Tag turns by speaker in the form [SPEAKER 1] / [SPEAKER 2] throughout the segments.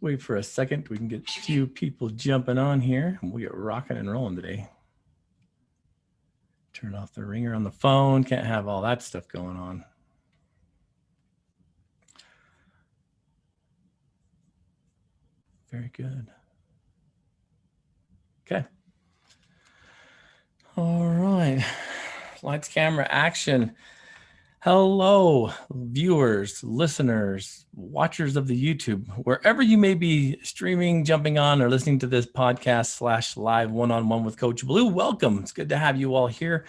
[SPEAKER 1] wait for a second. We can get a few people jumping on here. We are rocking and rolling today. Turn off the ringer on the phone. Can't have all that stuff going on. Very good. Okay. All right. Lights, camera, action. Hello, viewers, listeners, watchers of the YouTube, wherever you may be streaming, jumping on, or listening to this podcast / live one-on-one with Coach Blu. Welcome. It's good to have you all here.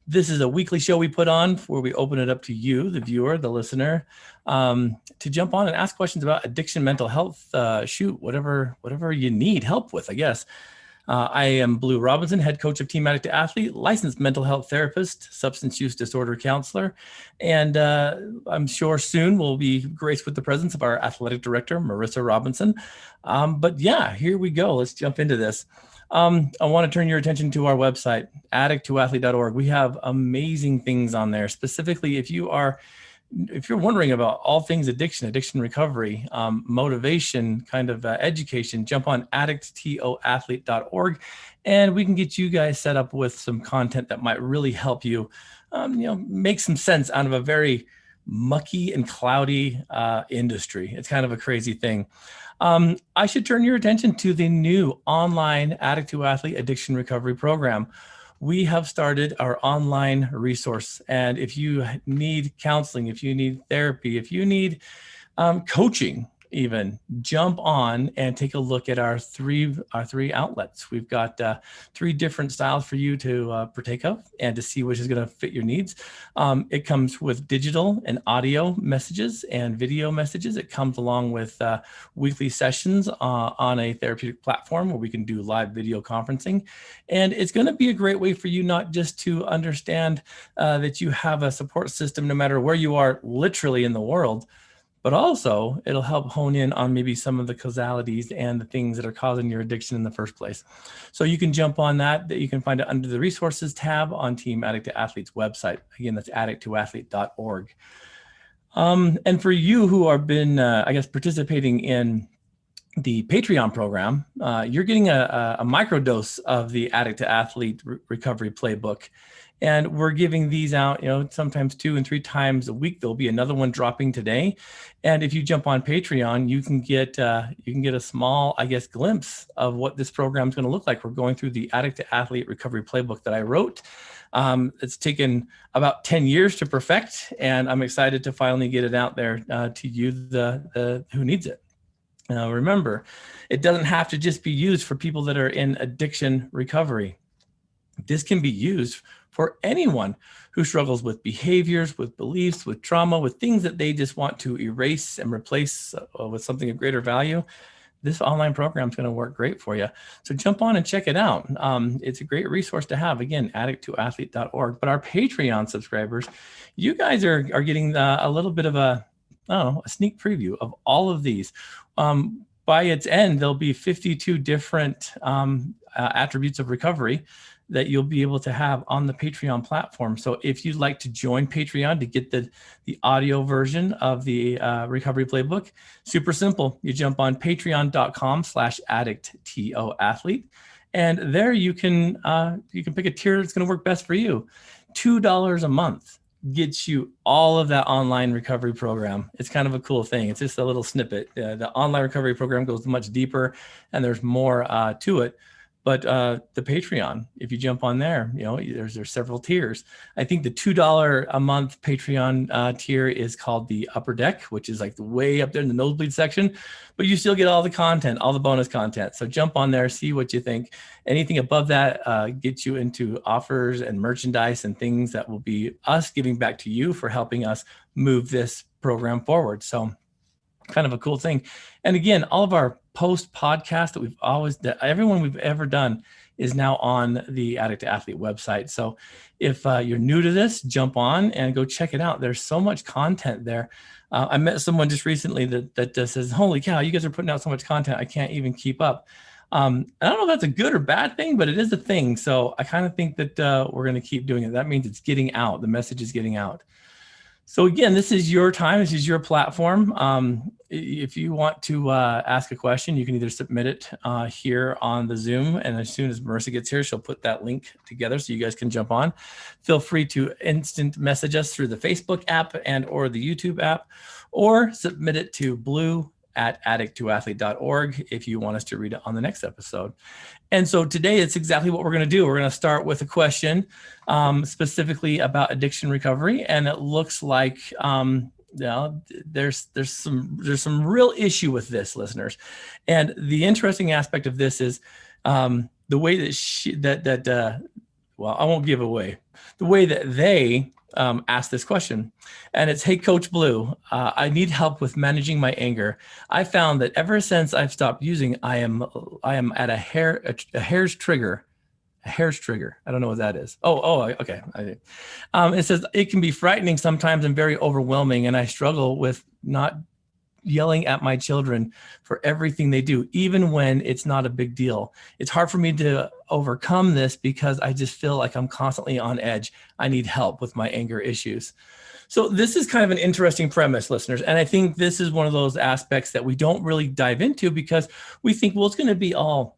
[SPEAKER 1] This is a weekly show we put on where we open it up to you, the viewer, the listener, to jump on and ask questions about addiction, mental health, whatever you need help with, I guess. I am Blu Robinson, head coach of Team Addict to Athlete, licensed mental health therapist, substance use disorder counselor, and I'm sure soon we'll be graced with the presence of our athletic director, Marissa Robinson. But yeah, here we go. Let's jump into this. I want to turn your attention to our website, addicttoathlete.org. We have amazing things on there. Specifically, if you're wondering about all things addiction recovery, motivation, kind of education, jump on addicttoathlete.org, and we can get you guys set up with some content that might really help you, make some sense out of a very mucky and cloudy industry. It's kind of a crazy thing. I should turn your attention to the new online Addict to Athlete addiction recovery program. We have started our online resource. And if you need counseling, if you need therapy, if you need coaching, even jump on and take a look at our three outlets. We've got 3 different styles for you to partake of and to see which is going to fit your needs. It comes with digital and audio messages and video messages. It comes along with weekly sessions on a therapeutic platform where we can do live video conferencing. And it's going to be a great way for you not just to understand that you have a support system no matter where you are literally in the world, but also it'll help hone in on maybe some of the causalities and the things that are causing your addiction in the first place. So you can jump on that you can find it under the resources tab on Team Addict to Athlete's website. Again, that's addicttoathlete.org. And for you who have been, participating in the Patreon program, you're getting a microdose of the Addict to Athlete recovery playbook. And we're giving these out, sometimes 2 and 3 times a week. There'll be another one dropping today. And if you jump on Patreon, you can get a small, glimpse of what this program is going to look like. We're going through the Addict to Athlete recovery playbook that I wrote. It's taken about 10 years to perfect, and I'm excited to finally get it out there to you, the who needs it. Now, remember, it doesn't have to just be used for people that are in addiction recovery. This can be used for anyone who struggles with behaviors, with beliefs, with trauma, with things that they just want to erase and replace with something of greater value. This online program is going to work great for you. So jump on and check it out. It's a great resource to have. Again, addicttoathlete.org. But our Patreon subscribers, you guys are getting a little bit of a sneak preview of all of these. By its end, there'll be 52 different attributes of recovery that you'll be able to have on the Patreon platform. So if you'd like to join Patreon to get the audio version of the recovery playbook, super simple. You jump on patreon.com/addicttoathlete. And there you can pick a tier that's going to work best for you. $2 a month gets you all of that online recovery program. It's kind of a cool thing. It's just a little snippet. The online recovery program goes much deeper and there's more to it. But the Patreon, if you jump on there, there's several tiers. I think the $2 a month Patreon tier is called the Upper Deck, which is like the way up there in the nosebleed section. But you still get all the content, all the bonus content. So jump on there, see what you think. Anything above that gets you into offers and merchandise and things that will be us giving back to you for helping us move this program forward. So kind of a cool thing. And again, all of our post podcast that everyone we've ever done is now on the Addict to Athlete website. So if you're new to this, jump on and go check it out. There's so much content there. I met someone just recently that says, holy cow, you guys are putting out so much content. I can't even keep up. I don't know if that's a good or bad thing, but it is a thing. So I kind of think that we're going to keep doing it. That means it's getting out. The message is getting out. So again, this is your time. This is your platform. If you want to ask a question, you can either submit it here on the Zoom, and as soon as Marissa gets here, she'll put that link together so you guys can jump on. Feel free to instant message us through the Facebook app and or the YouTube app, or submit it to blue@addicttoathlete.org if you want us to read it on the next episode. And so today, it's exactly what we're going to do. We're going to start with a question specifically about addiction recovery, and it looks like there's some real issue with this, listeners. And the interesting aspect of this is the way that well, I won't give away the way that they asked this question. And it's, hey, Coach Blu, I need help with managing my anger. I found that ever since I've stopped using, I am at a hair's trigger. A hair's trigger. I don't know what that is. Okay. It says it can be frightening sometimes and very overwhelming, and I struggle with not yelling at my children for everything they do, even when it's not a big deal. It's hard for me to overcome this because I just feel like I'm constantly on edge. I need help with my anger issues. So this is kind of an interesting premise, listeners. And I think this is one of those aspects that we don't really dive into because we think, well, it's going to be all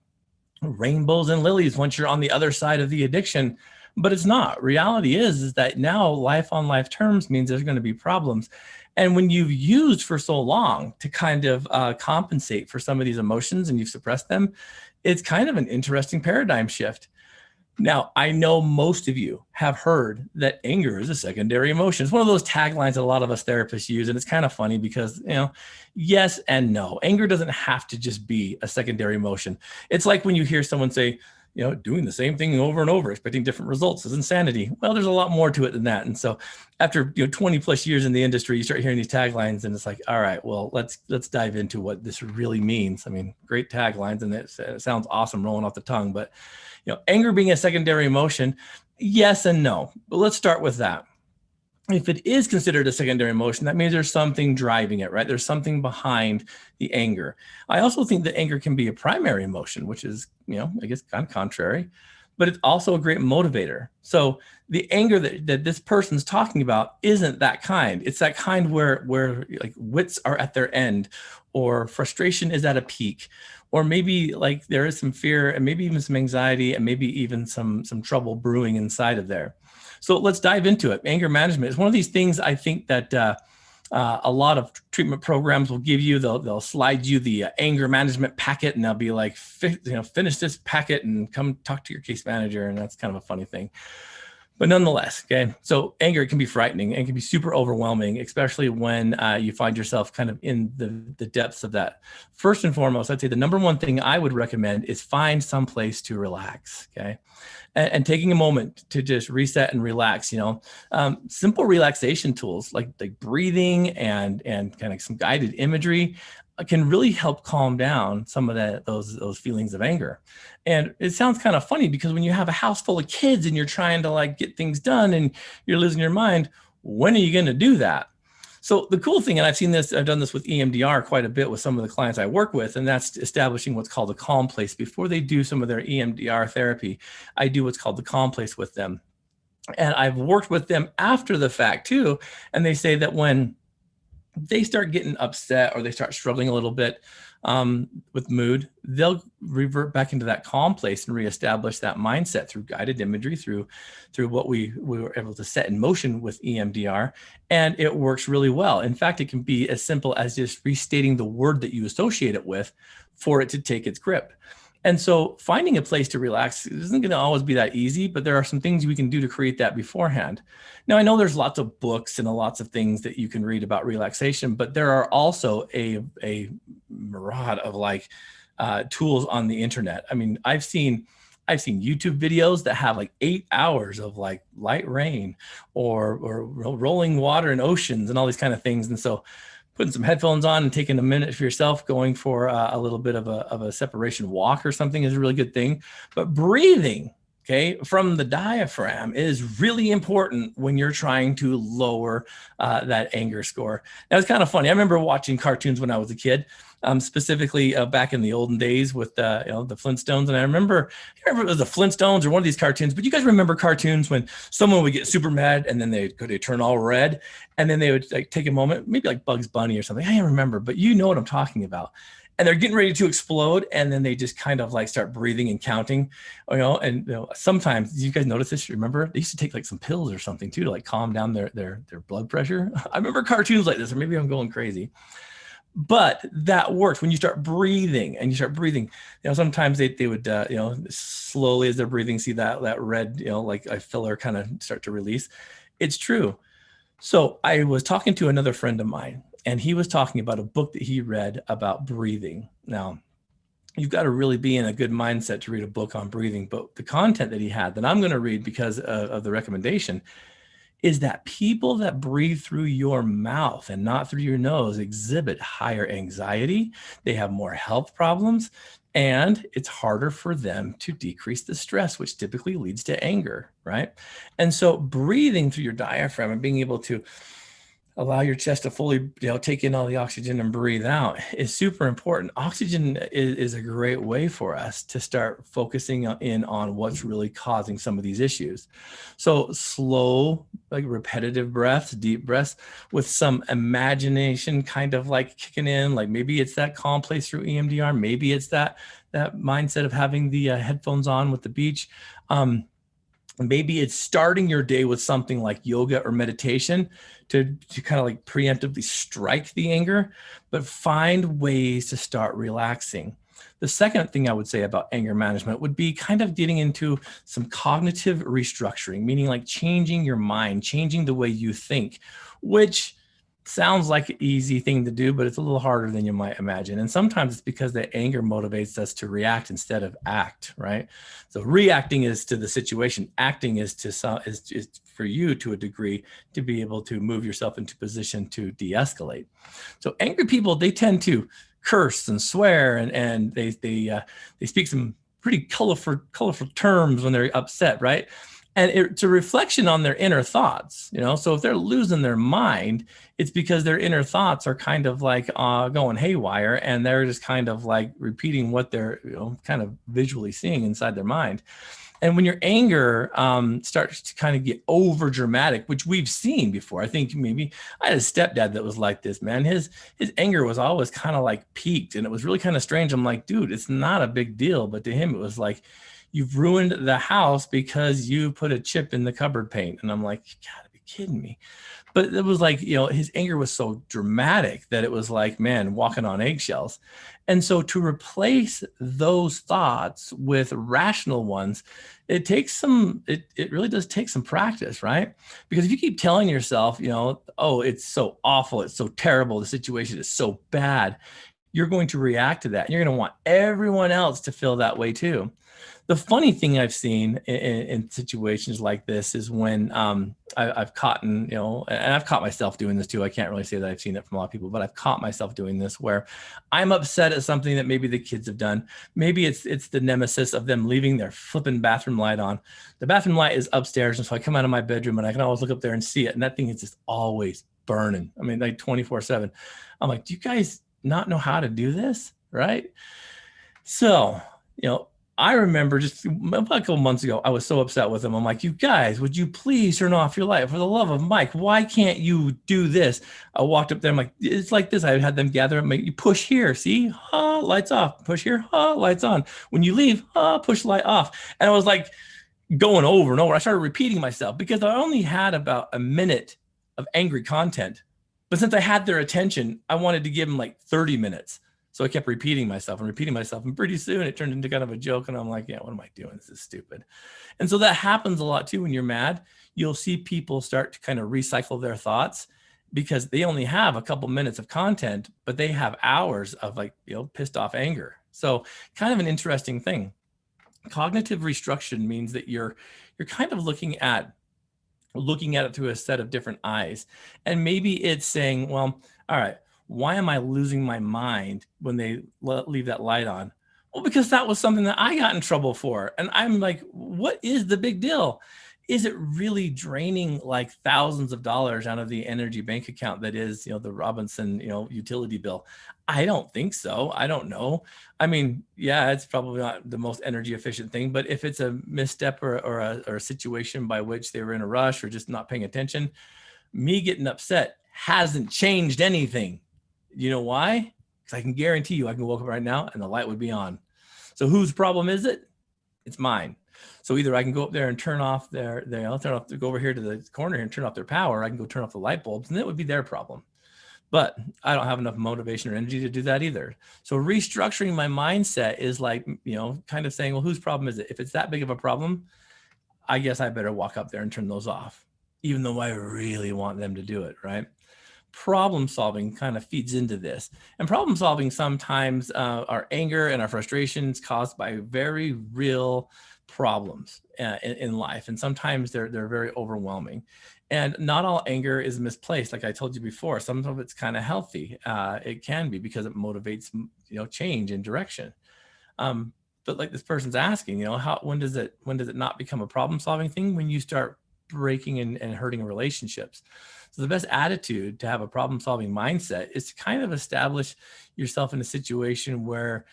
[SPEAKER 1] rainbows and lilies once you're on the other side of the addiction. But it's not. Reality is that now life on life terms means there's going to be problems. And when you've used for so long to kind of compensate for some of these emotions and you've suppressed them, it's kind of an interesting paradigm shift. Now, I know most of you have heard that anger is a secondary emotion. It's one of those taglines that a lot of us therapists use. And it's kind of funny because, yes and no. Anger doesn't have to just be a secondary emotion. It's like when you hear someone say, doing the same thing over and over, expecting different results is insanity. Well, there's a lot more to it than that. And so after 20 plus years in the industry, you start hearing these taglines and it's like, all right, well, let's dive into what this really means. I mean, great taglines and it sounds awesome rolling off the tongue, but anger being a secondary emotion, yes and no. But let's start with that. If it is considered a secondary emotion, that means there's something driving it, right? There's something behind the anger. I also think that anger can be a primary emotion, which is, I guess kind of contrary, but it's also a great motivator. So the anger that this person's talking about isn't that kind. It's that kind where like wits are at their end, or frustration is at a peak, or maybe like there is some fear and maybe even some anxiety and maybe even some trouble brewing inside of there. So let's dive into it. Anger management is one of these things I think that a lot of treatment programs will give you. They'll slide you the anger management packet, and they'll be like, finish this packet and come talk to your case manager. And that's kind of a funny thing. But nonetheless, okay, so anger can be frightening and can be super overwhelming, especially when you find yourself kind of in the depths of that. First and foremost, I'd say the number one thing I would recommend is find some place to relax, okay? And taking a moment to just reset and relax, simple relaxation tools like breathing and kind of some guided imagery can really help calm down some of those feelings of anger. And it sounds kind of funny because when you have a house full of kids and you're trying to get things done and you're losing your mind, when are you going to do that? So the cool thing, and I've done this with EMDR quite a bit with some of the clients I work with, and that's establishing what's called a calm place. Before they do some of their EMDR therapy, I do what's called the calm place with them. And I've worked with them after the fact too. And they say that when they start getting upset or they start struggling a little bit with mood, they'll revert back into that calm place and reestablish that mindset through guided imagery, through what we were able to set in motion with EMDR. And it works really well. In fact, it can be as simple as just restating the word that you associate it with for it to take its grip. And so finding a place to relax isn't going to always be that easy, but there are some things we can do to create that beforehand. Now, I know there's lots of books and lots of things that you can read about relaxation, but there are also a myriad of tools on the internet. I mean, I've seen YouTube videos that have 8 hours of light rain or rolling water in oceans and all these kind of things. And so putting some headphones on and taking a minute for yourself, going for a little bit of a separation walk or something is a really good thing. But breathing, okay, from the diaphragm is really important when you're trying to lower that anger score. Now, it's kind of funny. I remember watching cartoons when I was a kid, specifically back in the olden days with the Flintstones. And I remember it was the Flintstones or one of these cartoons, but you guys remember cartoons when someone would get super mad and then they turn all red, and then they would like take a moment, maybe like Bugs Bunny or something. I can't remember, but you know what I'm talking about. And they're getting ready to explode, and then they just kind of like start breathing and counting, and sometimes you guys notice this. Remember, they used to take like some pills or something too to like calm down their blood pressure. I remember cartoons like this, or maybe I'm going crazy. But that works when you start breathing and you start breathing. Sometimes they would, slowly as they're breathing, see that red, like a filler kind of start to release. It's true. So I was talking to another friend of mine, and he was talking about a book that he read about breathing. Now, you've got to really be in a good mindset to read a book on breathing. But the content that he had that I'm going to read because of the recommendation is that people that breathe through your mouth and not through your nose exhibit higher anxiety. They have more health problems, and it's harder for them to decrease the stress, which typically leads to anger, right? And so breathing through your diaphragm and being able to allow your chest to fully take in all the oxygen and breathe out is super important. Oxygen is a great way for us to start focusing in on what's really causing some of these issues. So slow, like repetitive breaths, deep breaths with some imagination kind of like kicking in. Like maybe it's that calm place through EMDR. Maybe it's that mindset of having the headphones on with the beach. Maybe it's starting your day with something like yoga or meditation to kind of like preemptively strike the anger, but find ways to start relaxing. The second thing I would say about anger management would be kind of getting into some cognitive restructuring, meaning like changing your mind, changing the way you think, which sounds like an easy thing to do, but it's a little harder than you might imagine. And sometimes it's because the anger motivates us to react instead of act, right? So reacting is to the situation. Acting is for you to a degree to be able to move yourself into position to de-escalate. So angry people, they tend to curse and swear, and they speak some pretty colorful terms when they're upset, right? And it's a reflection on their inner thoughts, So if they're losing their mind, it's because their inner thoughts are kind of like going haywire, and they're just kind of like repeating what they're, kind of visually seeing inside their mind. And when your anger starts to kind of get over dramatic, which we've seen before, I think maybe I had a stepdad that was like this, man. His anger was always kind of like peaked, and it was really kind of strange. I'm like, dude, it's not a big deal. But to him, it was like, you've ruined the house because you put a chip in the cupboard paint. And I'm like, you gotta be kidding me. But it was like, his anger was so dramatic that it was like, man, walking on eggshells. And so to replace those thoughts with rational ones, it really does take some practice, right? Because if you keep telling yourself, oh, it's so awful, it's so terrible, the situation is so bad, you're going to react to that. And you're going to want everyone else to feel that way too. The funny thing I've seen in situations like this is when I've caught, and I've caught myself doing this too. I can't really say that I've seen it from a lot of people, but I've caught myself doing this where I'm upset at something that maybe the kids have done. Maybe it's the nemesis of them leaving their flipping bathroom light on. The bathroom light is upstairs, and so I come out of my bedroom and I can always look up there and see it, and that thing is just always burning. I mean, like 24/7. I'm like, do you guys not know how to do this, right? So, I remember just about a couple months ago, I was so upset with them. I'm like, you guys, would you please turn off your light? For the love of Mike, why can't you do this? I walked up there. I'm like, it's like this. I had them gather. I'm like, you push here. See, lights off. Push here. Lights on. When you leave, push light off. And I was like going over and over. I started repeating myself because I only had about a minute of angry content. But since I had their attention, I wanted to give them like 30 minutes. So I kept repeating myself. And pretty soon it turned into kind of a joke. And I'm like, yeah, what am I doing? This is stupid. And so that happens a lot too. When you're mad, you'll see people start to kind of recycle their thoughts because they only have a couple minutes of content, but they have hours of like, pissed off anger. So kind of an interesting thing. Cognitive restructuring means that you're kind of looking at it through a set of different eyes. And maybe it's saying, well, all right, why am I losing my mind when they leave that light on? Well, because that was something that I got in trouble for. And I'm like, what is the big deal? Is it really draining like thousands of dollars out of the energy bank account that is, the Robinson, utility bill? I don't think so. I don't know. I mean, yeah, it's probably not the most energy efficient thing, but if it's a misstep or a situation by which they were in a rush or just not paying attention, me getting upset hasn't changed anything. You know why? Because I can guarantee you I can wake up right now and the light would be on. So whose problem is it? It's mine. So either I can go up there and turn off I'll turn off, go over here to the corner and turn off their power. I can go turn off the light bulbs and it would be their problem. But I don't have enough motivation or energy to do that either. So restructuring my mindset is like, kind of saying, well, whose problem is it? If it's that big of a problem, I guess I better walk up there and turn those off, even though I really want them to do it, right? Problem solving kind of feeds into this. And problem solving sometimes our anger and our frustrations caused by very real problems in life. And sometimes they're very overwhelming. And not all anger is misplaced. Like I told you before, some of it's kind of healthy. It can be because it motivates, change and direction. But like this person's asking, when does it not become a problem solving thing? When you start breaking and hurting relationships. So the best attitude to have a problem solving mindset is to kind of establish yourself in a situation where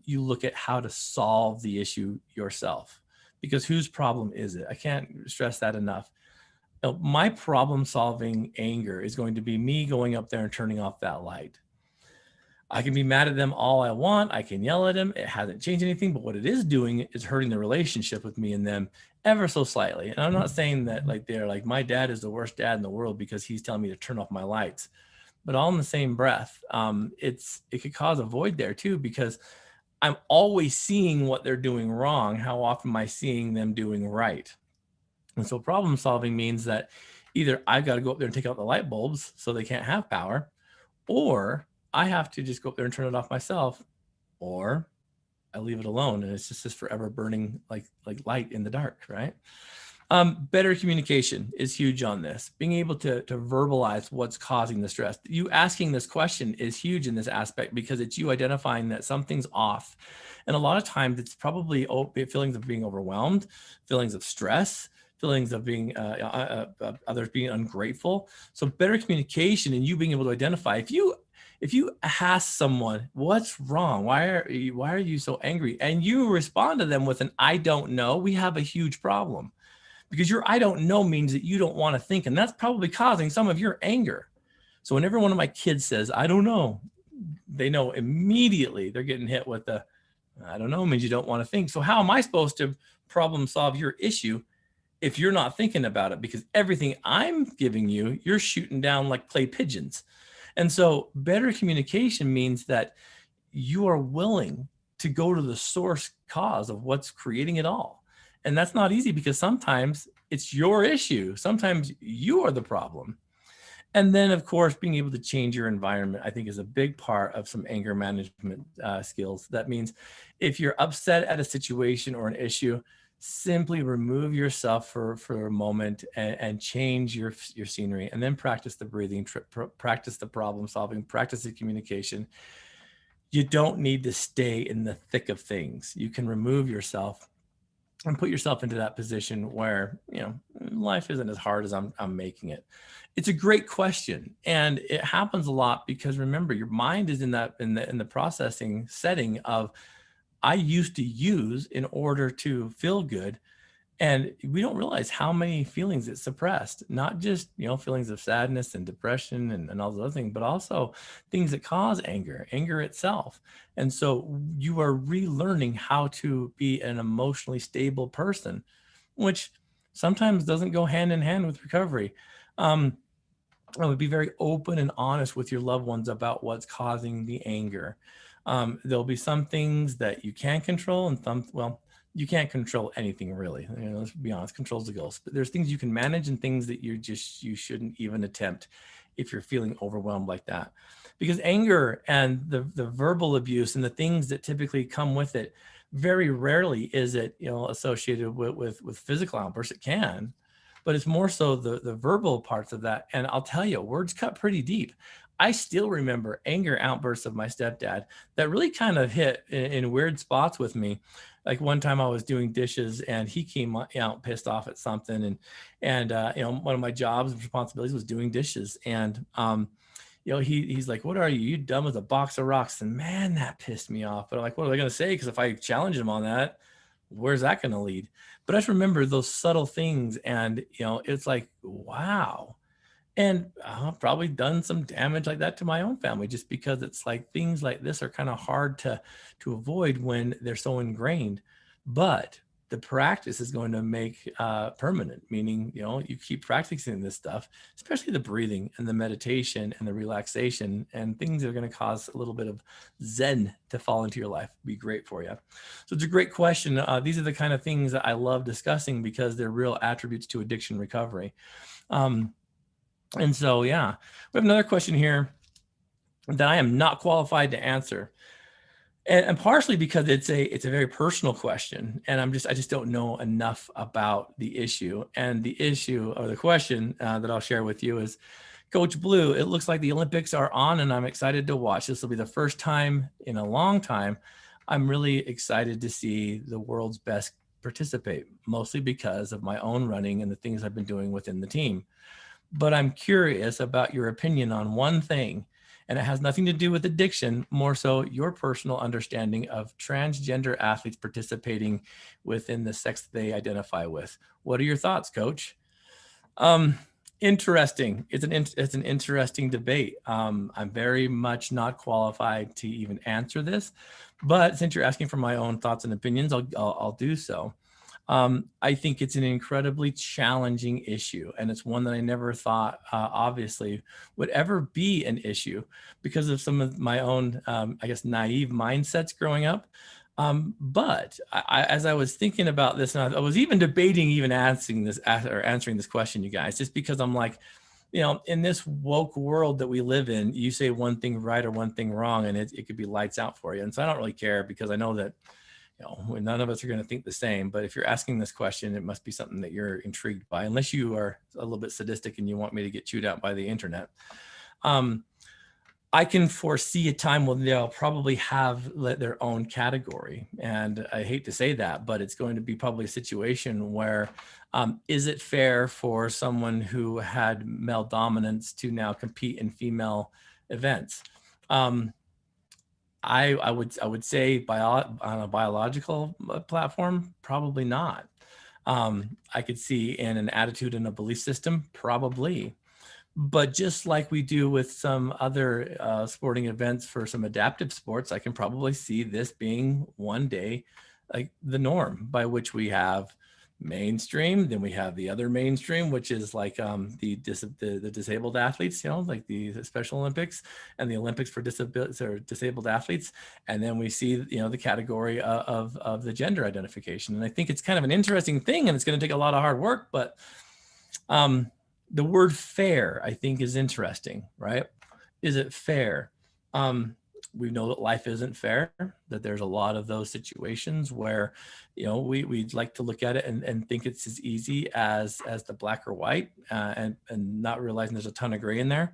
[SPEAKER 1] you look at how to solve the issue yourself, because whose problem is it? I can't stress that enough. My problem solving anger is going to be me going up there and turning off that light. I can be mad at them all I want. I can yell at them. It hasn't changed anything, but what it is doing is hurting the relationship with me and them ever so slightly. And I'm not saying that like they're like, my dad is the worst dad in the world because he's telling me to turn off my lights, but all in the same breath, it could cause a void there too, because I'm always seeing what they're doing wrong. How often am I seeing them doing right? And so problem solving means that either I've got to go up there and take out the light bulbs so they can't have power, or I have to just go up there and turn it off myself, or I leave it alone and it's just this forever burning like light in the dark, right? Better communication is huge on this. Being able to verbalize what's causing the stress. You asking this question is huge in this aspect because it's you identifying that something's off. And a lot of times it's probably feelings of being overwhelmed, feelings of stress, feelings of being others being ungrateful. So better communication and you being able to identify if you ask someone what's wrong, why are you so angry, and you respond to them with an I don't know, we have a huge problem, because your I don't know means that you don't want to think, and that's probably causing some of your anger. So whenever one of my kids says I don't know, they know immediately they're getting hit with the I don't know means you don't want to think. So how am I supposed to problem solve your issue if you're not thinking about it? Because everything I'm giving you, you're shooting down like clay pigeons. And so better communication means that you are willing to go to the source cause of what's creating it all. And that's not easy because sometimes it's your issue. Sometimes you are the problem. And then, of course, being able to change your environment, I think, is a big part of some anger management skills. That means if you're upset at a situation or an issue, simply remove yourself for a moment and change your scenery, and then practice the breathing, practice the problem solving, practice the communication. You don't need to stay in the thick of things. You can remove yourself and put yourself into that position where, life isn't as hard as I'm making it. It's a great question. And it happens a lot because remember, your mind is in the processing setting of, I used to use in order to feel good. And we don't realize how many feelings it suppressed, not just, feelings of sadness and depression and all those other things, but also things that cause anger itself. And so you are relearning how to be an emotionally stable person, which sometimes doesn't go hand in hand with recovery. I would be very open and honest with your loved ones about what's causing the anger. There'll be some things that you can control and you can't control anything really. Let's be honest, control's the ghost. But there's things you can manage and things that you shouldn't even attempt if you're feeling overwhelmed like that. Because anger and the verbal abuse and the things that typically come with it, very rarely is it associated with physical outbursts. It can, but it's more so the verbal parts of that. And I'll tell you, words cut pretty deep. I still remember anger outbursts of my stepdad that really kind of hit in weird spots with me. Like one time I was doing dishes and he came out pissed off at something. And one of my jobs and responsibilities was doing dishes. And he's like, what are you? You dumb as a box of rocks. And man, that pissed me off. But I'm like, what are they going to say? Because if I challenge him on that, where's that going to lead? But I just remember those subtle things. And, it's like, wow. And I've probably done some damage like that to my own family, just because it's like things like this are kind of hard to avoid when they're so ingrained. But the practice is going to make permanent, meaning, you keep practicing this stuff, especially the breathing and the meditation and the relaxation and things that are going to cause a little bit of Zen to fall into your life. Be great for you. So it's a great question. These are the kind of things that I love discussing because they're real attributes to addiction recovery. And so, yeah, we have another question here that I am not qualified to answer. And partially because it's a very personal question, and I just don't know enough about the issue. And the issue or the question that I'll share with you is, Coach Blu, it looks like the Olympics are on, and I'm excited to watch. This will be the first time in a long time. I'm really excited to see the world's best participate, mostly because of my own running and the things I've been doing within the team. But I'm curious about your opinion on one thing, and it has nothing to do with addiction, more so your personal understanding of transgender athletes participating within the sex they identify with. What are your thoughts, Coach? Interesting. It's an interesting debate. I'm very much not qualified to even answer this, but since you're asking for my own thoughts and opinions, I'll do so. I think it's an incredibly challenging issue, and it's one that I never thought, obviously, would ever be an issue because of some of my own, I guess, naive mindsets growing up. But as I was thinking about this, and I was even debating even answering this question, you guys, just because I'm like, in this woke world that we live in, you say one thing right or one thing wrong, and it could be lights out for you. And so I don't really care because I know that none of us are going to think the same. But if you're asking this question, it must be something that you're intrigued by, unless you are a little bit sadistic and you want me to get chewed out by the internet. I can foresee a time when they'll probably have their own category. And I hate to say that, but it's going to be probably a situation where, is it fair for someone who had male dominance to now compete in female events? I would say on a biological platform, probably not. I could see in an attitude and a belief system, probably. But just like we do with some other sporting events for some adaptive sports, I can probably see this being one day like the norm, by which we have mainstream, then we have the other mainstream, which is like the disabled athletes, like the Special Olympics and the Olympics for disabled athletes, and then we see the category of the gender identification. And I think it's kind of an interesting thing, and it's going to take a lot of hard work, but the word fair, I think, is interesting, right? Is it fair? We know that life isn't fair, that there's a lot of those situations where, we'd like to look at it and think it's as easy as the black or white, and not realizing there's a ton of gray in there.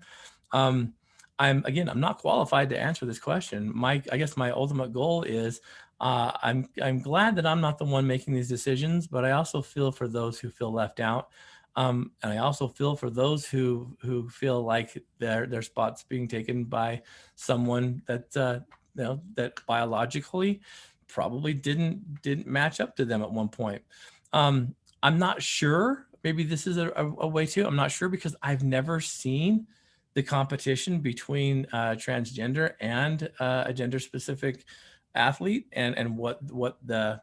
[SPEAKER 1] I'm not qualified to answer this question. I guess my ultimate goal is, I'm glad that I'm not the one making these decisions, but I also feel for those who feel left out. And I also feel for those who feel like their spot's being taken by someone that that biologically probably didn't match up to them at one point. I'm not sure. Maybe this is a way too. I'm not sure because I've never seen the competition between transgender and a gender specific athlete, and what the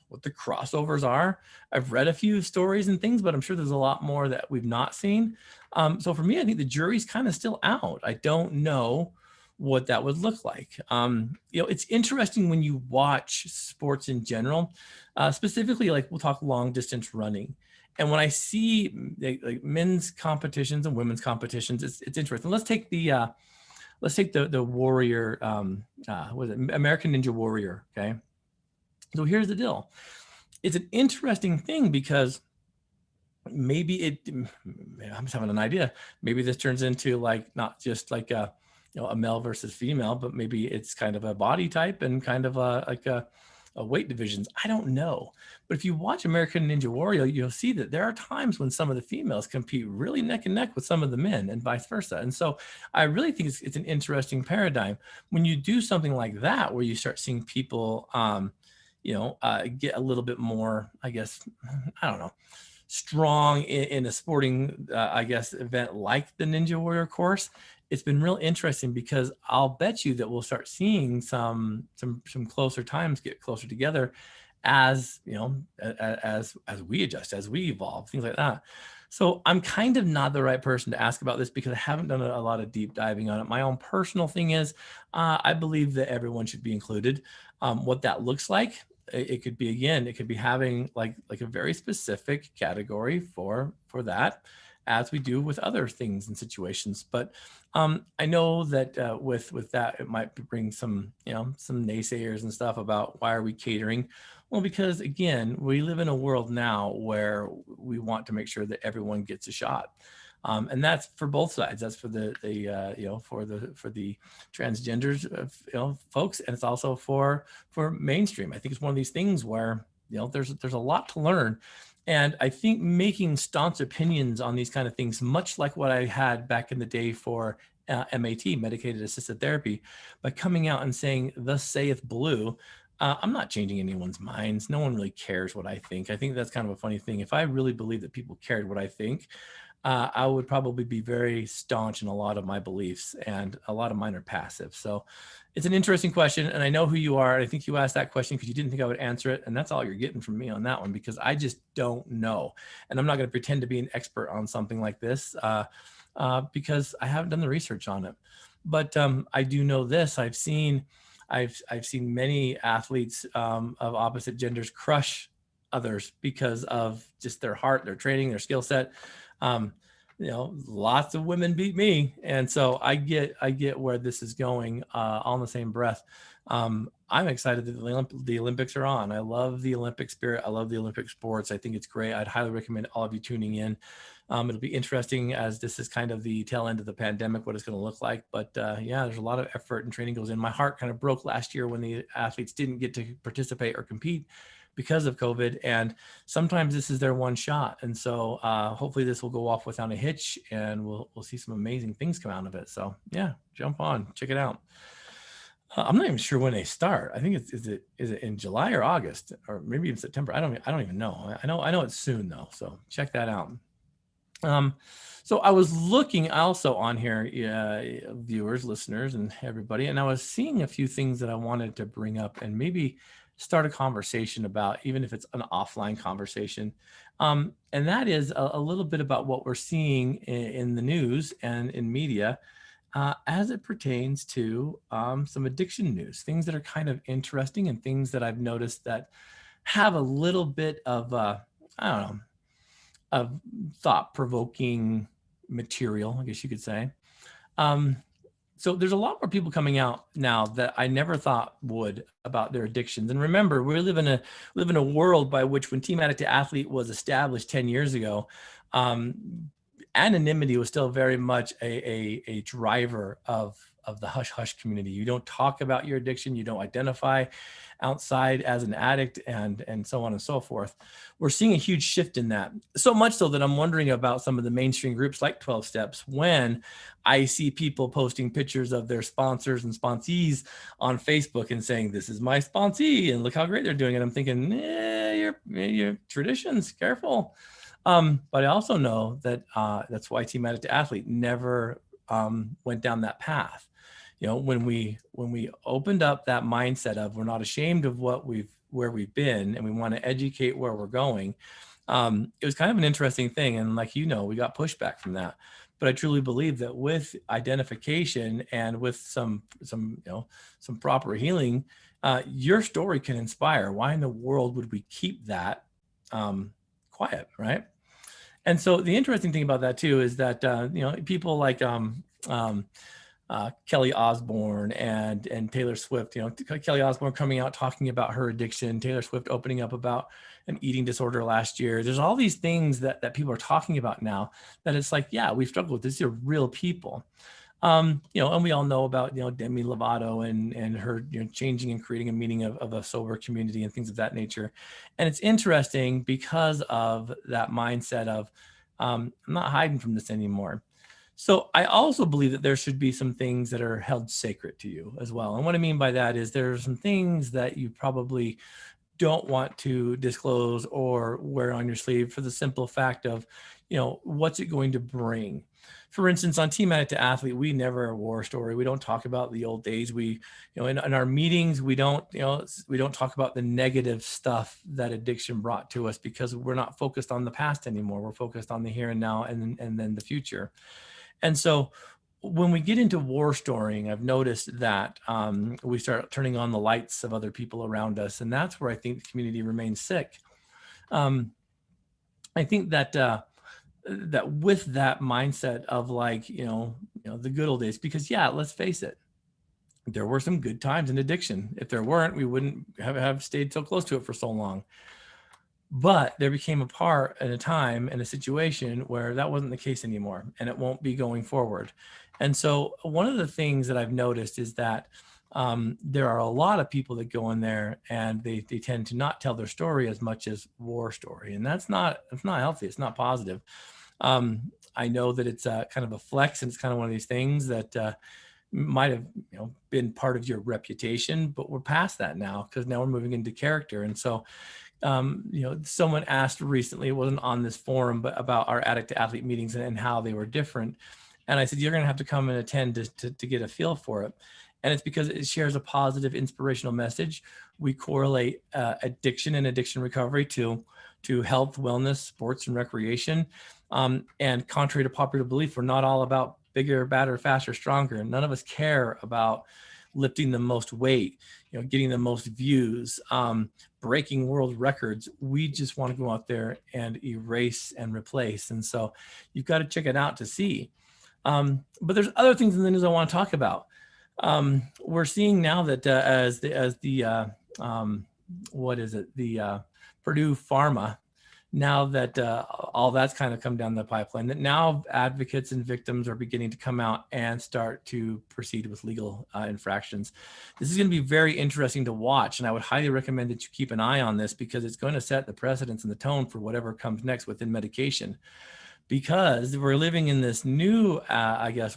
[SPEAKER 1] what the crossovers are. I've read a few stories and things, but I'm sure there's a lot more that we've not seen. So for me, I think the jury's kind of still out. I don't know what that would look like. It's interesting when you watch sports in general, specifically, like we'll talk long distance running. And when I see like men's competitions and women's competitions, it's interesting. Let's take the warrior, what is it? American Ninja Warrior. Okay. So here's the deal. It's an interesting thing because maybe I'm just having an idea. Maybe this turns into like, not just like a male versus female, but maybe it's kind of a body type and kind of like a weight divisions. I don't know. But if you watch American Ninja Warrior, you'll see that there are times when some of the females compete really neck and neck with some of the men and vice versa. And so I really think it's an interesting paradigm. When you do something like that, where you start seeing people, get a little bit more, I guess, I don't know, strong in a sporting, event like the Ninja Warrior course, it's been real interesting because I'll bet you that we'll start seeing some closer times get closer together as as we adjust, as we evolve, things like that. So I'm kind of not the right person to ask about this because I haven't done a lot of deep diving on it. My own personal thing is, I believe that everyone should be included. What that looks like, it could be, again, it could be having like a very specific category for that, as we do with other things and situations. But I know that with that, it might bring some some naysayers and stuff about why are we catering. Well, because again, we live in a world now where we want to make sure that everyone gets a shot. And that's for both sides. That's for the for the transgenders, folks, and it's also for mainstream. I think it's one of these things where there's a lot to learn, and I think making staunch opinions on these kind of things, much like what I had back in the day for MAT, medicated assisted therapy, by coming out and saying, "Thus saith Blue." I'm not changing anyone's minds. No one really cares what I think. I think that's kind of a funny thing. If I really believe that people cared what I think, I would probably be very staunch in a lot of my beliefs, and a lot of mine are passive. So it's an interesting question, and I know who you are. I think you asked that question because you didn't think I would answer it, and that's all you're getting from me on that one, because I just don't know. And I'm not going to pretend to be an expert on something like this because I haven't done the research on it. But I do know this. I've seen many athletes of opposite genders crush others because of just their heart, their training, their skill set. Lots of women beat me, and so I get where this is going all in the same breath. I'm excited that the Olympics are on. I love the Olympic spirit. I love the Olympic sports. I think it's great. I'd highly recommend all of you tuning in. It'll be interesting, as this is kind of the tail end of the pandemic, what it's going to look like. But yeah, there's a lot of effort and training goes in. My heart kind of broke last year when the athletes didn't get to participate or compete because of COVID. And sometimes this is their one shot. And so hopefully this will go off without a hitch, and we'll see some amazing things come out of it. So yeah, jump on, check it out. I'm not even sure when they start. I think is it in July or August, or maybe even September. I don't even know. I know it's soon though. So check that out. So I was looking also on here, viewers, listeners, and everybody, and I was seeing a few things that I wanted to bring up and maybe start a conversation about, even if it's an offline conversation. And that is a little bit about what we're seeing in the news and in media as it pertains to some addiction news, things that are kind of interesting and things that I've noticed that have a little bit of, I don't know, of thought-provoking material, I guess you could say. So there's a lot more people coming out now that I never thought would about their addictions. And remember, we live in a world by which, when Team Addict to Athlete was established 10 years ago, anonymity was still very much a driver of the hush hush community. You don't talk about your addiction. You don't identify outside as an addict, and so on and so forth. We're seeing a huge shift in that, so much so that I'm wondering about some of the mainstream groups like 12 Steps, when I see people posting pictures of their sponsors and sponsees on Facebook and saying, "This is my sponsee and look how great they're doing." And I'm thinking, your traditions, careful. But I also know that that's why Team Addict to Athlete never went down that path. When we opened up that mindset of, we're not ashamed of where we've been, and we want to educate where we're going, it was kind of an interesting thing. And like, we got pushback from that. But I truly believe that with identification and with some proper healing, your story can inspire. Why in the world would we keep that quiet, right? And so the interesting thing about that too is that people like Kelly Osbourne and Taylor Swift, Kelly Osbourne coming out talking about her addiction, Taylor Swift opening up about an eating disorder last year. There's all these things that people are talking about now that it's like, yeah, we've struggled with this. These are real people. And we all know about, Demi Lovato and her, changing and creating a meaning of a sober community and things of that nature. And it's interesting because of that mindset of, I'm not hiding from this anymore. So I also believe that there should be some things that are held sacred to you as well. And what I mean by that is there are some things that you probably don't want to disclose or wear on your sleeve for the simple fact of, what's it going to bring? For instance, on Team Addict to Athlete, we never a war story. We don't talk about the old days. We, in our meetings, we don't talk about the negative stuff that addiction brought to us because we're not focused on the past anymore. We're focused on the here and now and then the future. And so when we get into war storying, I've noticed that we start turning on the lights of other people around us. And that's where I think the community remains sick. I think that that with that mindset of like, the good old days, because let's face it, there were some good times in addiction. If there weren't, we wouldn't have stayed so close to it for so long. But there became a part and a time and a situation where that wasn't the case anymore, and it won't be going forward. And so one of the things that I've noticed is that there are a lot of people that go in there and they tend to not tell their story as much as war story. And it's not healthy. It's not positive. I know that it's kind of a flex, and it's kind of one of these things that might have been part of your reputation, but we're past that now because now we're moving into character. And so someone asked recently, it wasn't on this forum, but about our Addict to Athlete meetings and how they were different. And I said, you're going to have to come and attend to get a feel for it. And it's because it shares a positive, inspirational message. We correlate addiction and addiction recovery to health, wellness, sports, and recreation. And contrary to popular belief, we're not all about bigger, badder, faster, stronger. None of us care about lifting the most weight, getting the most views, breaking world records. We just want to go out there and erase and replace. And so you've got to check it out to see. But there's other things in the news I want to talk about. We're seeing now that as the Purdue Pharma, now that all that's kind of come down the pipeline, that now advocates and victims are beginning to come out and start to proceed with legal infractions. This is going to be very interesting to watch, and I would highly recommend that you keep an eye on this because it's going to set the precedence and the tone for whatever comes next within medication. Because we're living in this new,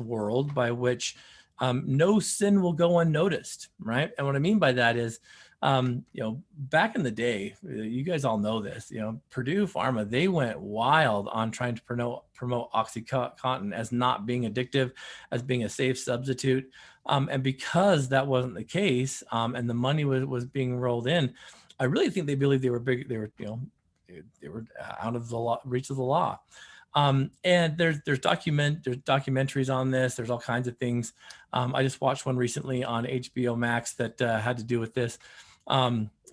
[SPEAKER 1] world by which no sin will go unnoticed, right? And what I mean by that is, back in the day, you guys all know this, Purdue Pharma, they went wild on trying to promote OxyContin as not being addictive, as being a safe substitute. And because that wasn't the case, and the money was being rolled in, I really think they believed they were big. They were out of the law, reach of the law. And there's documentaries on this. There's all kinds of things. I just watched one recently on HBO Max that had to do with this.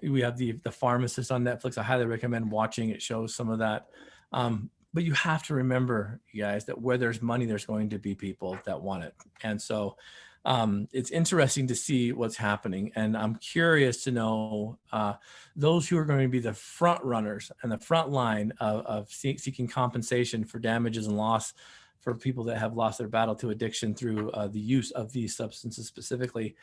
[SPEAKER 1] We have the Pharmacist on Netflix. I highly recommend watching. It shows some of that. But you have to remember, you guys, that where there's money, there's going to be people that want it. And so it's interesting to see what's happening. And I'm curious to know those who are going to be the front runners and the front line of seeking compensation for damages and loss for people that have lost their battle to addiction through the use of these substances specifically.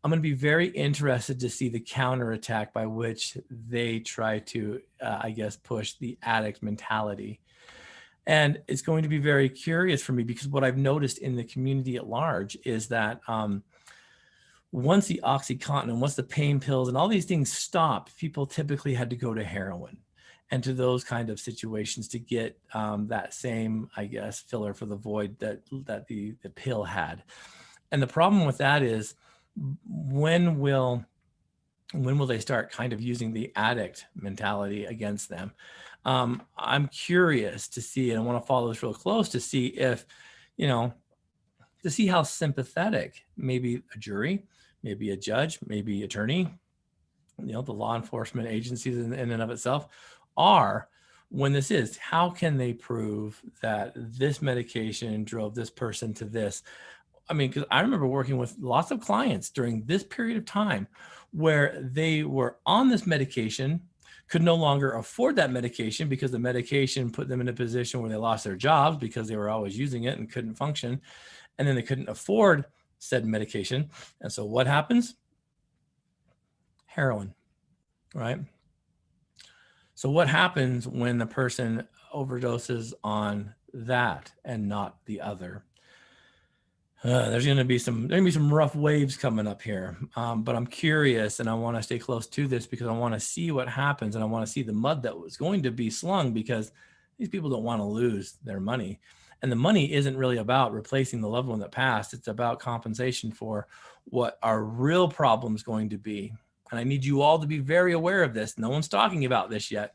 [SPEAKER 1] I'm going to be very interested to see the counterattack by which they try to, push the addict mentality. And it's going to be very curious for me because what I've noticed in the community at large is that once the OxyContin and once the pain pills and all these things stopped, people typically had to go to heroin and to those kind of situations to get that same, filler for the void that the pill had. And the problem with that is when will they start kind of using the addict mentality against them? I'm curious to see, and I want to follow this real close to see if, to see how sympathetic maybe a jury, maybe a judge, maybe attorney, the law enforcement agencies in and of itself are when this is. How can they prove that this medication drove this person to this? I mean, because I remember working with lots of clients during this period of time where they were on this medication could no longer afford that medication because the medication put them in a position where they lost their jobs because they were always using it and couldn't function. And then they couldn't afford said medication. And so what happens? Heroin, right? So what happens when the person overdoses on that and not the other? There's going to be some rough waves coming up here, but I'm curious and I want to stay close to this because I want to see what happens and I want to see the mud that was going to be slung because these people don't want to lose their money. And the money isn't really about replacing the loved one that passed. It's about compensation for what our real problem is going to be. And I need you all to be very aware of this. No one's talking about this yet,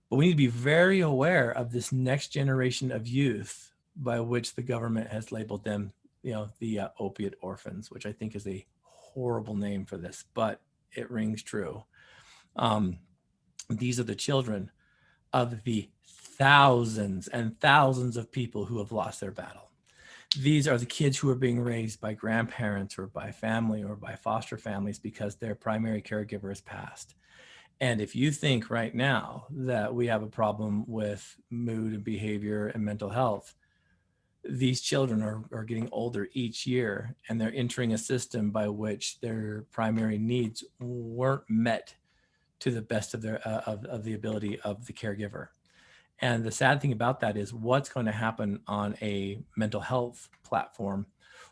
[SPEAKER 1] but we need to be very aware of this next generation of youth by which the government has labeled them, the opiate orphans, which I think is a horrible name for this, but it rings true. These are the children of the thousands and thousands of people who have lost their battle. These are the kids who are being raised by grandparents or by family or by foster families because their primary caregiver has passed. And if you think right now that we have a problem with mood and behavior and mental health, these children are getting older each year and they're entering a system by which their primary needs weren't met to the best of their of the ability of the caregiver. And the sad thing about that is what's going to happen on a mental health platform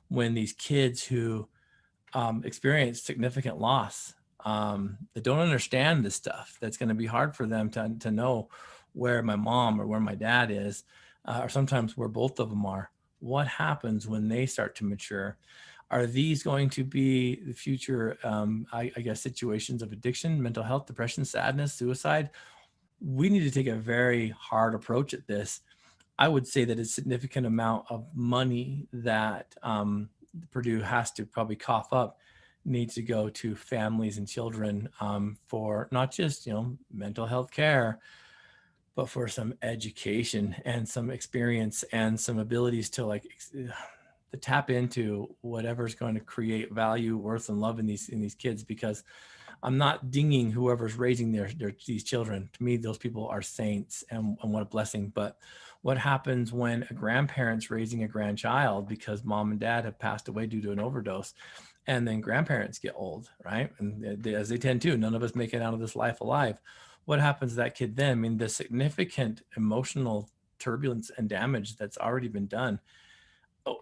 [SPEAKER 1] when these kids who experience significant loss, that don't understand this stuff, that's going to be hard for them to know where my mom or where my dad is, or sometimes where both of them are. What happens when they start to mature? Are these going to be the future, I guess, situations of addiction, mental health, depression, sadness, suicide? We need to take a very hard approach at this. I would say that a significant amount of money that Purdue has to probably cough up needs to go to families and children for not just, mental health care, but for some education and some experience and some abilities to to tap into whatever's going to create value, worth, and love in these kids. Because I'm not dinging whoever's raising these children. To me, those people are saints, and what a blessing. But what happens when a grandparent's raising a grandchild because mom and dad have passed away due to an overdose, and then grandparents get old, right? And as they tend to, none of us make it out of this life alive. What happens to that kid then? I mean, the significant emotional turbulence and damage that's already been done. Oh,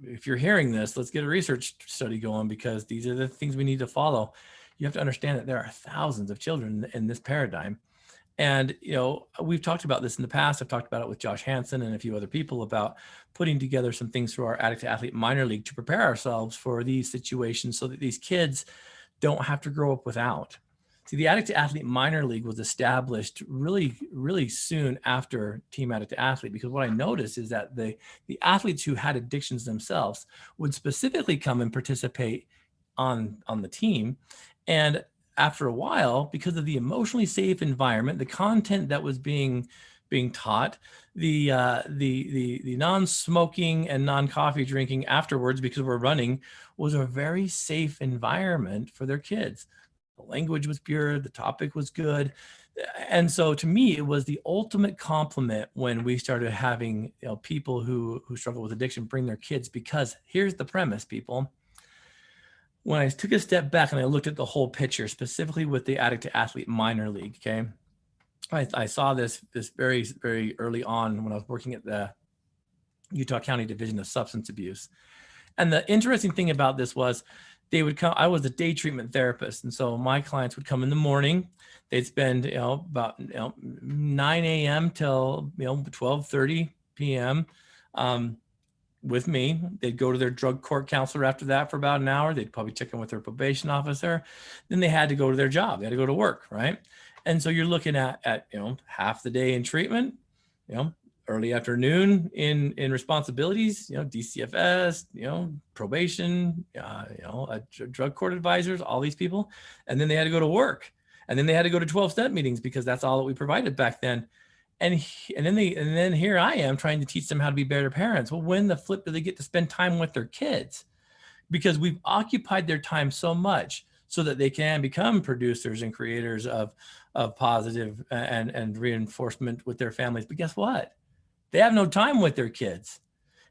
[SPEAKER 1] if you're hearing this, let's get a research study going because these are the things we need to follow. You have to understand that there are thousands of children in this paradigm. And, we've talked about this in the past. I've talked about it with Josh Hansen and a few other people about putting together some things through our Addict to Athlete minor league to prepare ourselves for these situations so that these kids don't have to grow up without. See, the Addict to Athlete minor league was established really, really soon after Team Addict to Athlete, because what I noticed is that the athletes who had addictions themselves would specifically come and participate on the team. And after a while, because of the emotionally safe environment, the content that was being taught, the non-smoking and non-coffee drinking afterwards, because we're running, was a very safe environment for their kids. The language was pure, the topic was good. And so to me, it was the ultimate compliment when we started having people who struggle with addiction bring their kids, because here's the premise, people. When I took a step back and I looked at the whole picture, specifically with the Addict to Athlete minor league, okay, I saw this very, very early on when I was working at the Utah County Division of Substance Abuse. And the interesting thing about this was they would come, I was a day treatment therapist. And so my clients would come in the morning, they'd spend, about 9 a.m. till, 12:30 p.m. With me. They'd go to their drug court counselor after that for about an hour. They'd probably check in with their probation officer. Then they had to go to their job. They had to go to work, right? And so you're looking at half the day in treatment, early afternoon in responsibilities, DCFS, probation, drug court advisors, all these people. And then they had to go to work. And then they had to go to 12-step meetings because that's all that we provided back then. And then here I am trying to teach them how to be better parents. Well, when the flip do they get to spend time with their kids? Because we've occupied their time so much. so that they can become producers and creators of positive and reinforcement with their families. But guess what? They have no time with their kids.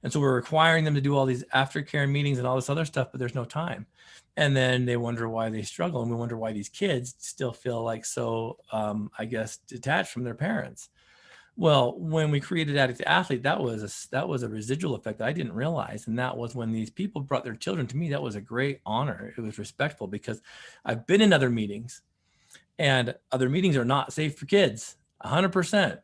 [SPEAKER 1] And so we're requiring them to do all these aftercare meetings and all this other stuff, but there's no time. And then they wonder why they struggle. And we wonder why these kids still feel like so, I guess, detached from their parents. Well, when we created Addict to Athlete, that was a residual effect that I didn't realize. And that was when these people brought their children to me. That was a great honor. It was respectful because I've been in other meetings, and other meetings are not safe for kids, 100%.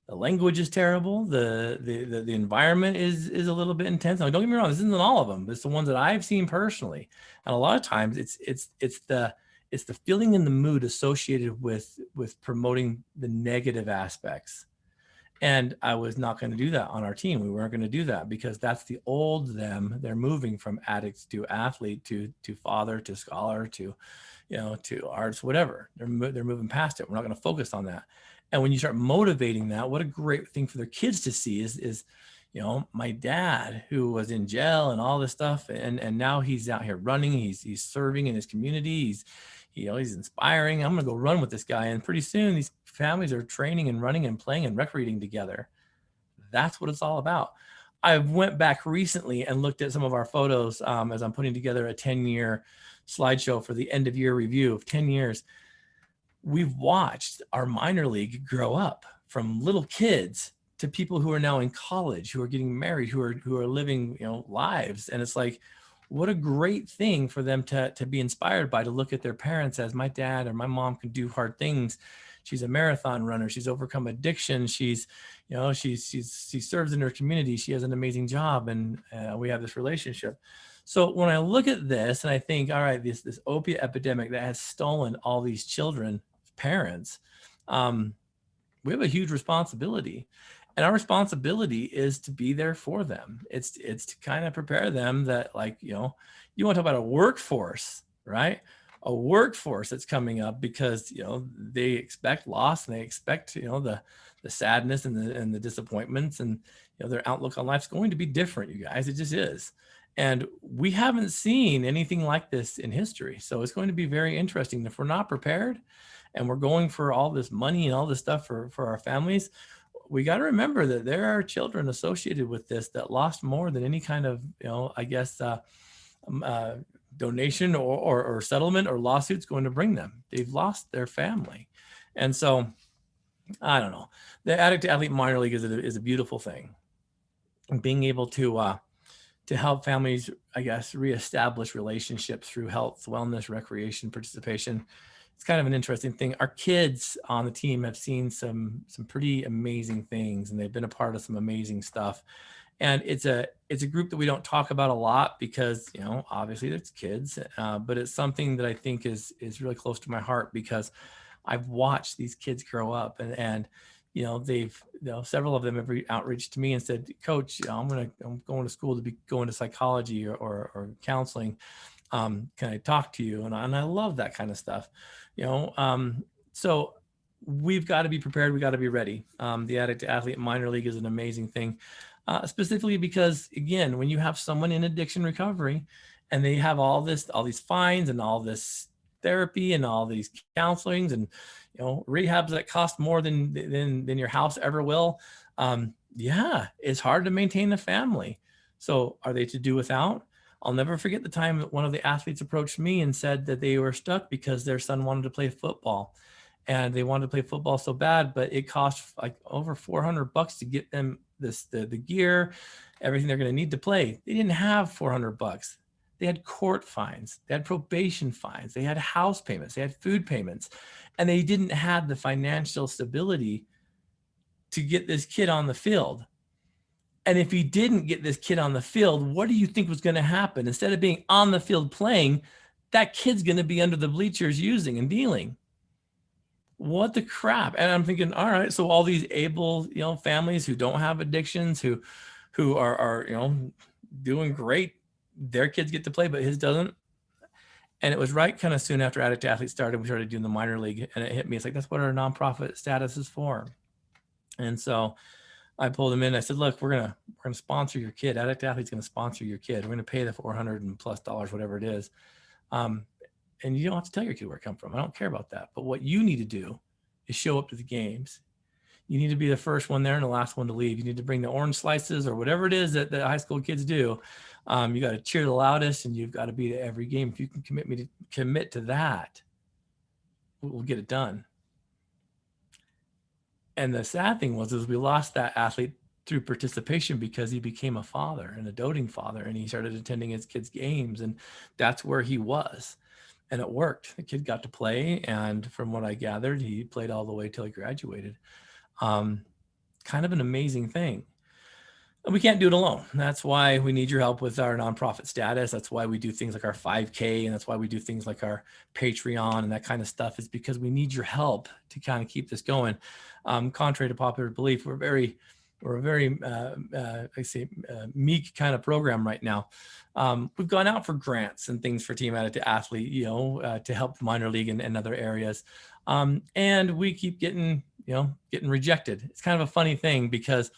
[SPEAKER 1] The language is terrible. The environment is a little bit intense. Now, don't get me wrong, this isn't all of them. It's the ones that I've seen personally. And a lot of times it's the feeling in the mood associated with promoting the negative aspects. And I was not going to do that on our team. We weren't going to do that because that's the old them. They're moving from addict to athlete to father to scholar to, to arts, whatever. They're moving past it. We're not going to focus on that. And when you start motivating that, what a great thing for their kids to see is my dad who was in jail and all this stuff, and now he's out here running. He's serving in his community. He's inspiring. I'm going to go run with this guy. And pretty soon these families are training and running and playing and recreating together. That's what it's all about. I went back recently and looked at some of our photos as I'm putting together a 10-year slideshow for the end of year review of 10 years. We've watched our minor league grow up from little kids to people who are now in college, who are getting married, who are living, lives. And it's like, what a great thing for them to be inspired by, to look at their parents as my dad or my mom can do hard things. She's a marathon runner. She's overcome addiction. She serves in her community. She has an amazing job, and we have this relationship. So when I look at this and I think, all right, this opiate epidemic that has stolen all these children, parents, we have a huge responsibility. And our responsibility is to be there for them. It's to kind of prepare them that, like, you want to talk about a workforce, right? A workforce that's coming up because, they expect loss and they expect, the sadness and the disappointments, and, their outlook on life's going to be different, you guys. It just is. And we haven't seen anything like this in history. So it's going to be very interesting. If we're not prepared and we're going for all this money and all this stuff for our families, we got to remember that there are children associated with this that lost more than any kind of, donation or settlement or lawsuits going to bring them. They've lost their family. And so, I don't know. The Addict to Athlete minor league is a beautiful thing. And being able to help families, I guess, reestablish relationships through health, wellness, recreation, participation. It's kind of an interesting thing. Our kids on the team have seen some pretty amazing things, and they've been a part of some amazing stuff. And it's a group that we don't talk about a lot because, obviously it's kids, but it's something that I think is really close to my heart because I've watched these kids grow up, and they've, several of them have outreached to me and said, Coach, I'm going to school to be going to psychology or counseling. Can I talk to you? And I love that kind of stuff, so we've got to be prepared. We got to be ready. The Addict to Athlete minor league is an amazing thing, specifically because, again, when you have someone in addiction recovery and they have all these fines and all this therapy and all these counselings and, rehabs that cost more than your house ever will. It's hard to maintain a family. So are they to do without? I'll never forget the time that one of the athletes approached me and said that they were stuck because their son wanted to play football, and they wanted to play football so bad, but it cost like over $400 to get them the gear, everything they're going to need to play. They didn't have $400. They had court fines, they had probation fines, they had house payments, they had food payments, and they didn't have the financial stability to get this kid on the field. And if he didn't get this kid on the field, what do you think was going to happen? Instead of being on the field playing, that kid's going to be under the bleachers using and dealing. What the crap? And I'm thinking, all right, so all these able, families who don't have addictions, who are doing great, their kids get to play, but his doesn't. And it was right kind of soon after Addict to Athlete started, we started doing the minor league, and it hit me. It's like, that's what our nonprofit status is for. And so I pulled him in. I said, look, we're gonna sponsor your kid. Addict to Athlete's gonna sponsor your kid. We're gonna pay the $400+ and whatever it is. And you don't have to tell your kid where it come from. I don't care about that. But what you need to do is show up to the games. You need to be the first one there and the last one to leave. You need to bring the orange slices or whatever it is that the high school kids do. You got to cheer the loudest, and you've got to be at every game. If you can commit to that, we'll get it done. And the sad thing was we lost that athlete through participation because he became a father and a doting father, and he started attending his kids' games, and that's where he was. And it worked. The kid got to play, and from what I gathered, he played all the way till he graduated. Kind of an amazing thing. And we can't do it alone. That's why we need your help with our nonprofit status. That's why we do things like our 5K, and that's why we do things like our Patreon and that kind of stuff, is because we need your help to kind of keep this going. Contrary to popular belief, we're a very meek kind of program right now. We've gone out for grants and things for Team Addict to Athlete, to help minor league and other areas. And we keep getting rejected. It's kind of a funny thing because,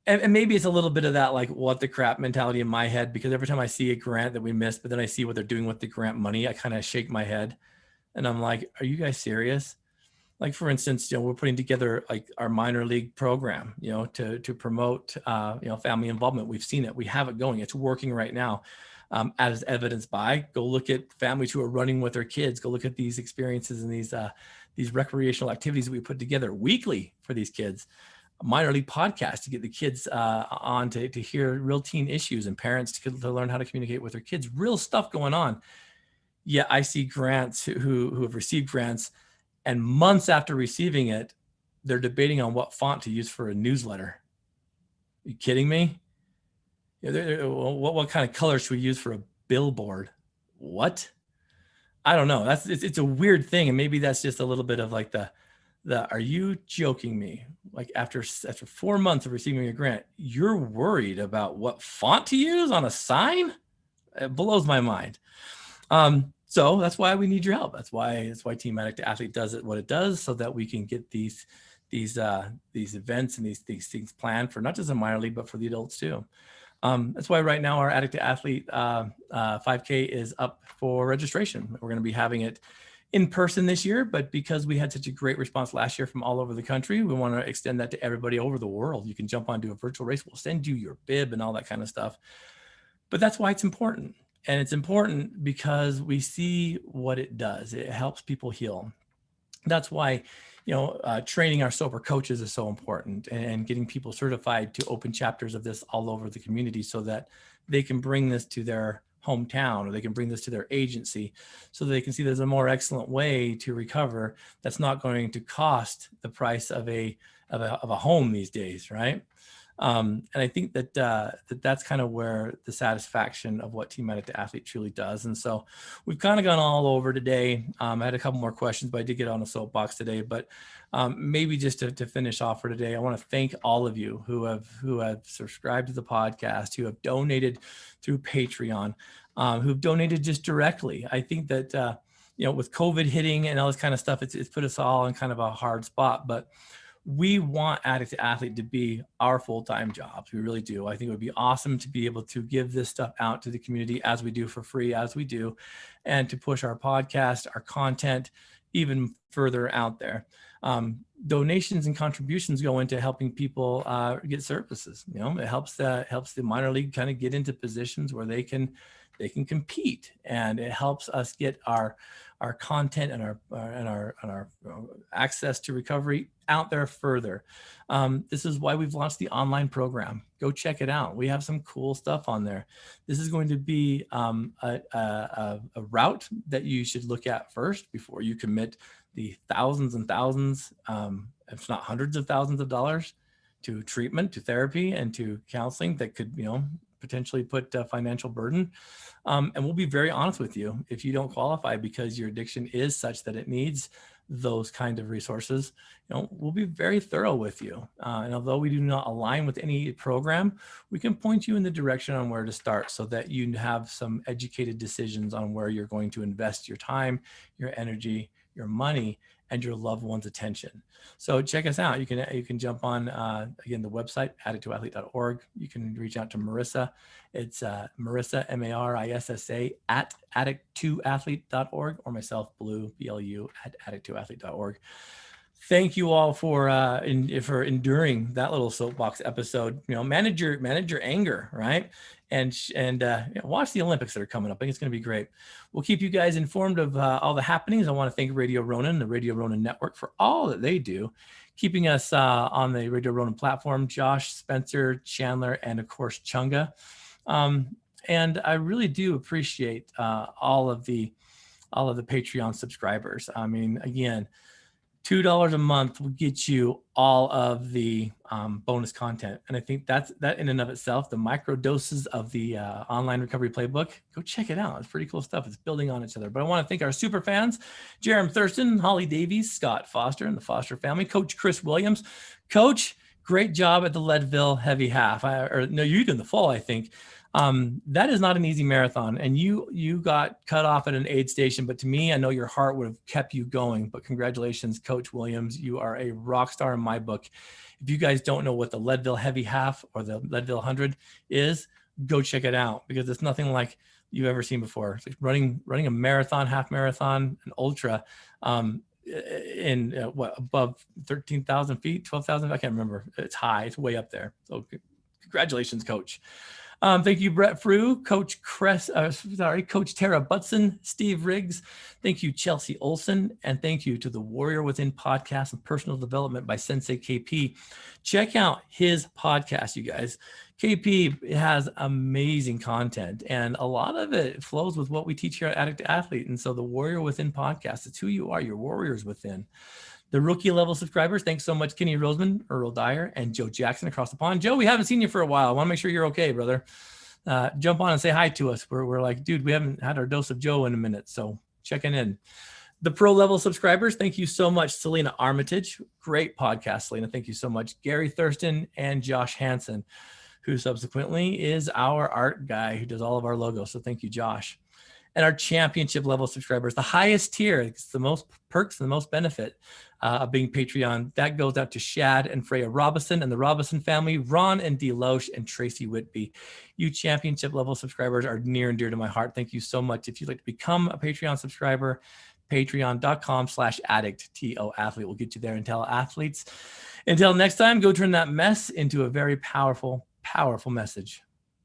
[SPEAKER 1] and maybe it's a little bit of that, like, what the crap mentality in my head, because every time I see a grant that we missed, but then I see what they're doing with the grant money, I kind of shake my head and I'm like, are you guys serious? Like, for instance, we're putting together like our minor league program, to promote, family involvement. We've seen it. We have it going. It's working right now. As evidenced by, go look at families who are running with their kids. Go look at these experiences and these recreational activities that we put together weekly for these kids. A minor league podcast to get the kids on to hear real teen issues, and parents to learn how to communicate with their kids. Real stuff going on. Yeah, I see grants who have received grants, and months after receiving it, they're debating on what font to use for a newsletter. Are you kidding me? What kind of color should we use for a billboard? What? I don't know. It's a weird thing, and maybe that's just a little bit of like the are you joking me? Like, after 4 months of receiving a grant, you're worried about what font to use on a sign? It blows my mind. So that's why we need your help. That's why Team Addict to Athlete does it what it does, so that we can get these events and these things planned for not just the minor league, but for the adults too. That's why right now our Addict to Athlete 5K is up for registration. We're going to be having it in person this year, but because we had such a great response last year from all over the country, we want to extend that to everybody over the world. You can jump onto a virtual race. We'll send you your bib and all that kind of stuff. But that's why it's important. And it's important because we see what it does. It helps people heal. That's why, training our sober coaches is so important, and getting people certified to open chapters of this all over the community, so that they can bring this to their hometown, or they can bring this to their agency, so that they can see there's a more excellent way to recover that's not going to cost the price of a home these days, right? And I think that's kind of where the satisfaction of what Team Addict to Athlete truly does. And so we've kind of gone all over today. I had a couple more questions, but I did get on a soapbox today. But maybe just to finish off for today, I want to thank all of you who have subscribed to the podcast, who have donated through Patreon, who've donated just directly. I think that with COVID hitting and all this kind of stuff, it's put us all in kind of a hard spot. But we want Addict to Athlete to be our full-time jobs. We really do. I think it would be awesome to be able to give this stuff out to the community as we do, for free as we do, and to push our podcast, our content even further out there. Donations and contributions go into helping people get services. It helps the minor league kind of get into positions where they can compete, and it helps us get our content and our access to recovery out there further. This is why we've launched the online program. Go check it out. We have some cool stuff on there. This is going to be a route that you should look at first before you commit the thousands and thousands, if not hundreds of thousands of dollars to treatment, to therapy, and to counseling that could, potentially put a financial burden. And we'll be very honest with you. If you don't qualify because your addiction is such that it needs those kind of resources, we'll be very thorough with you. And although we do not align with any program, we can point you in the direction on where to start, so that you have some educated decisions on where you're going to invest your time, your energy, your money, and your loved one's attention. So check us out. You can jump on, again, the website, addicttoathlete.org. You can reach out to Marissa. It's Marissa, Marissa, at addicttoathlete.org, or myself, Blu, BLU, at addicttoathlete.org. Thank you all for enduring that little soapbox episode. Manage your anger, right? And watch the Olympics that are coming up. I think it's going to be great. We'll keep you guys informed of all the happenings. I want to thank Radio Ronin, the Radio Ronin Network, for all that they do, keeping us on the Radio Ronin platform. Josh, Spencer, Chandler, and of course Chunga. And I really do appreciate all of the Patreon subscribers. I mean, again, $2 a month will get you all of the bonus content. And I think that in and of itself, the micro doses of the online recovery playbook, go check it out. It's pretty cool stuff. It's building on each other. But I want to thank our super fans, Jerem Thurston, Holly Davies, Scott Foster, and the Foster family, Coach Chris Williams. Coach, great job at the Leadville heavy half. You did the full, I think. That is not an easy marathon, and you got cut off at an aid station, but to me, I know your heart would have kept you going. But congratulations, Coach Williams. You are a rock star in my book. If you guys don't know what the Leadville heavy half or the Leadville 100 is, go check it out, because it's nothing like you've ever seen before. It's like running a marathon, half marathon, an ultra, in above 13,000 feet, 12,000. I can't remember. It's high. It's way up there. So congratulations, Coach. Thank you, Brett Frew, Coach Tara Butson, Steve Riggs. Thank you, Chelsea Olson. And thank you to the Warrior Within podcast and personal development by Sensei KP. Check out his podcast, you guys. KP has amazing content, and a lot of it flows with what we teach here at Addict to Athlete. And so the Warrior Within podcast, it's who you are, your warriors within. The rookie level subscribers, thanks so much, Kenny Roseman, Earl Dyer, and Joe Jackson across the pond. Joe, we haven't seen you for a while. I want to make sure you're okay, brother. Jump on and say hi to us. We're like, dude, we haven't had our dose of Joe in a minute, so checking in. The pro level subscribers, thank you so much, Selena Armitage. Great podcast, Selena. Thank you so much. Gary Thurston and Josh Hansen, who subsequently is our art guy who does all of our logos. So thank you, Josh. And our championship level subscribers, the highest tier, it's the most perks and the most benefit of being Patreon. That goes out to Shad and Freya Robinson and the Robinson family, Ron and Dee Loesch and Tracy Whitby. You championship level subscribers are near and dear to my heart. Thank you so much. If you'd like to become a Patreon subscriber, patreon.com/addict, TO athlete will get you there. And tell athletes, until next time, go turn that mess into a very powerful, powerful message.